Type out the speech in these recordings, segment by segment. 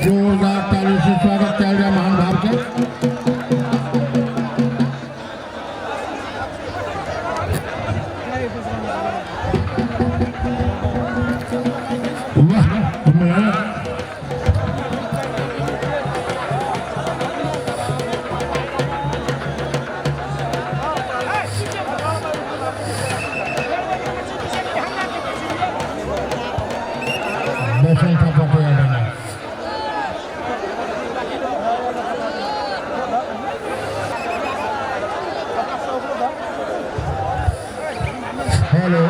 जोरदार ताली से स्वागत किया गया महान भाव के। हेलो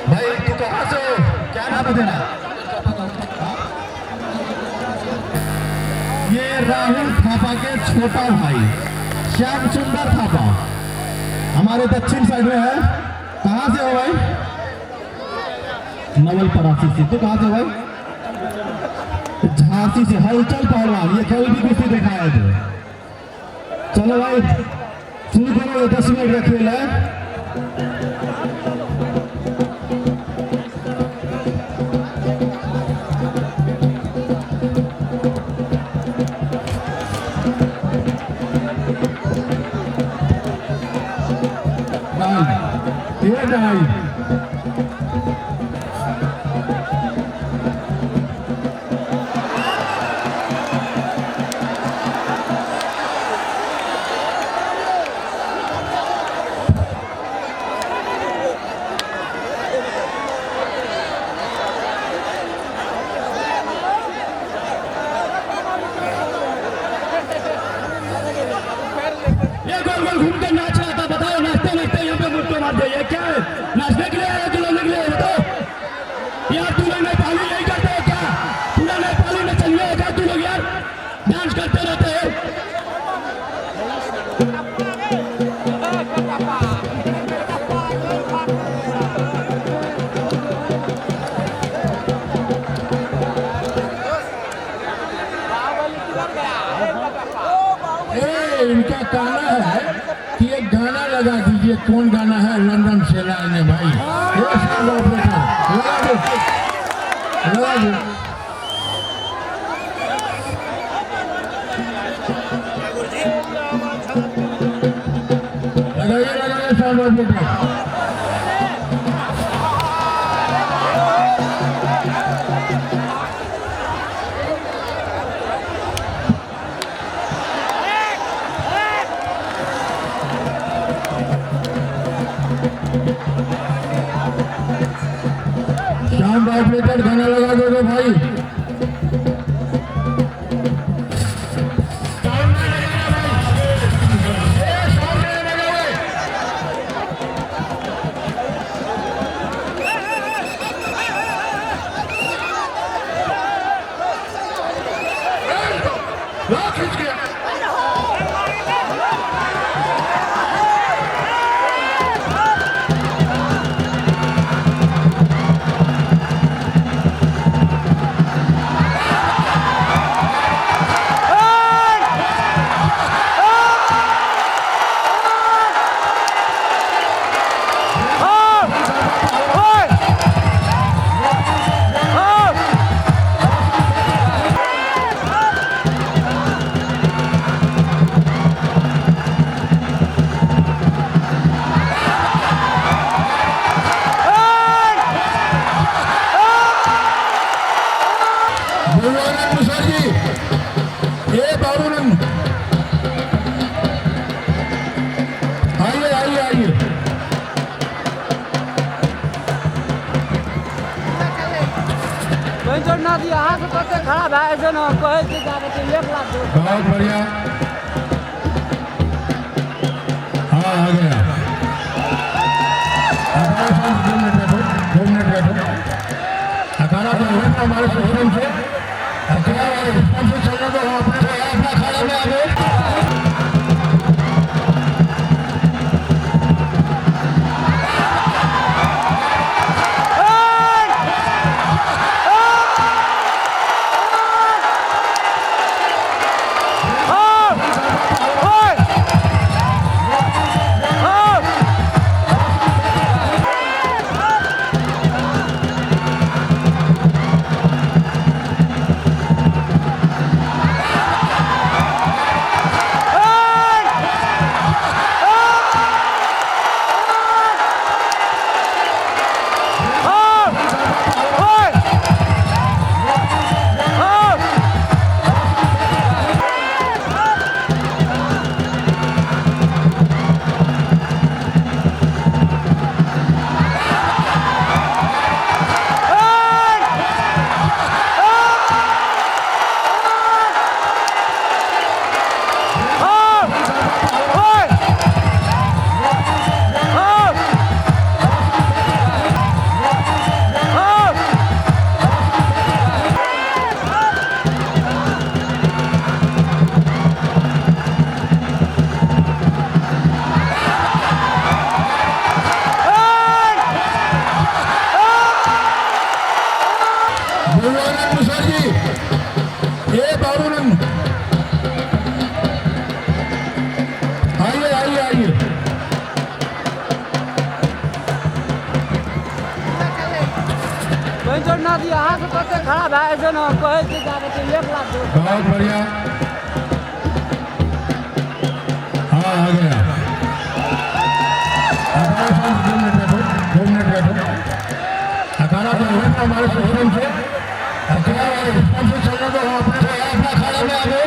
भाई, तू कहाँ से हो? क्या नाम है तेरा? ये राहुल थापा के छोटा भाई श्याम सुंदर थापा हमारे दक्षिण साइड में है। कहाँ से हो भाई? नवलपरासी से। तू कहाँ से भाई? झांसी से। हलचल पहलवान, ये कल भी कुश्ती देखा है तो। चलो भाई शुरू करो, 10 मिनट का खेल है। ये नहीं घूमते नाच रहा था। बताओ, नाचते नाचते यहाँ पे मुझको मार दिया। क्या है? नाचने के लिए आया तू लोग निकले? बताओ यार, तू लोग नेपाली नहीं करते हो क्या? पूरा नेपाली में चल गया क्या तू लोग? यार डांस करते रहते हो। इनका कहना है कि एक गाना लगा दीजिए। कौन गाना है? लंदन से लाने भाई। लगाइए साउंड ऑपरेटर। साउंड ऑपरेटर गाना लगा दो रे भाई। ना दिया हाथ से खड़ा है ऐसे ना कहे कि जा के 1 लाख दो। बहुत बढ़िया। हाँ आ गया। 2 मिनट बैठो। 18 जो है ना हमारे शोरूम से अकेला वाले रिस्पॉन्स से चलने दो हम अपना खड़ा में आगे पेंचर ना दिया हाथ पकड़ खड़ा भाई ऐसे ना कहे कि जा के 1 लाख दो बहुत बढ़िया हाँ आ गया दो मिनट बैठो अखाड़ा जो है ना हमारे शोरूम से अकेला वाले रिस्पॉन्स से चलने दो हम अपना खड़ा में आगे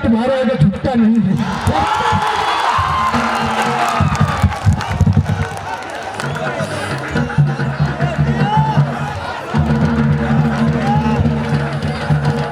तुम्हारे आगे झुकता नहीं है।